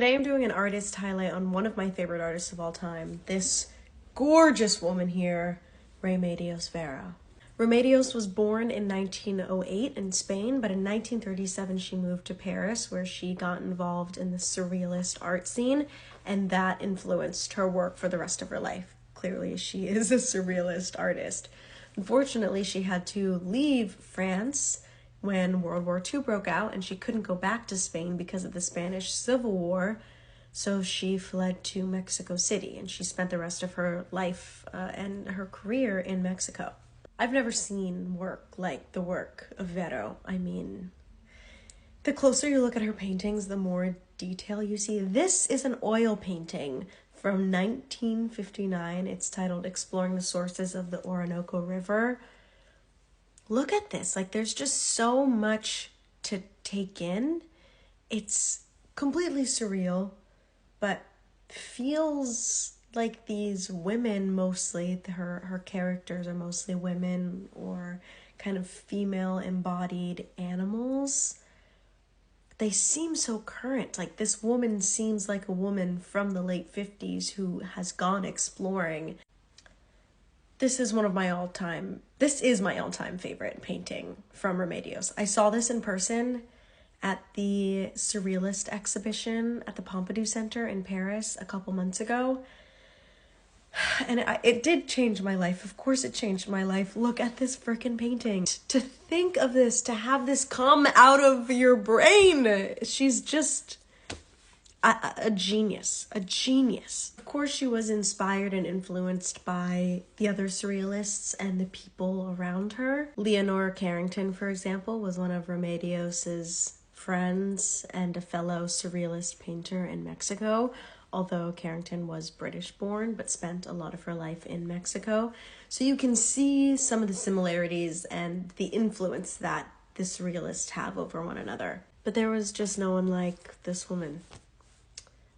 Today I'm doing an artist highlight on one of my favorite artists of all time, this gorgeous woman here, Remedios Varo. Remedios was born in 1908 in Spain, but in 1937 she moved to Paris, where she got involved in the surrealist art scene, and that influenced her work for the rest of her life. Clearly, she is a surrealist artist. Unfortunately, she had to leave France when World War II broke out, and she couldn't go back to Spain because of the Spanish Civil War, so she fled to Mexico City, and she spent the rest of her life and her career in Mexico. I've never seen work like the work of Vero. I mean, the closer you look at her paintings, the more detail you see. This is an oil painting from 1959. It's titled Exploring the Sources of the Orinoco River. Look at this. Like, there's just so much to take in. It's completely surreal, but feels like these women, mostly, her characters are mostly women or kind of female embodied animals. They seem so current. Like, this woman seems like a woman from the late 50s who has gone exploring. This is my all-time favorite painting from Remedios. I saw this in person at the Surrealist exhibition at the Pompidou Center in Paris a couple months ago. And it did change my life. Of course it changed my life. Look at this freaking painting. To think of this, to have this come out of your brain. She's just a genius. Of course, she was inspired and influenced by the other surrealists and the people around her. Leonora Carrington, for example, was one of Remedios's friends and a fellow surrealist painter in Mexico, although Carrington was British-born but spent a lot of her life in Mexico. So you can see some of the similarities and the influence that the surrealists have over one another. But there was just no one like this woman.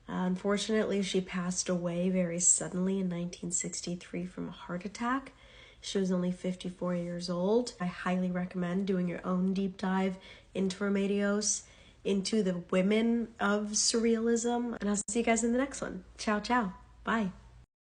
Unfortunately, she passed away very suddenly in 1963 from a heart attack. She was only 54 years old. I highly recommend doing your own deep dive into Remedios, into the women of surrealism. And I'll see you guys in the next one. Ciao, ciao. Bye.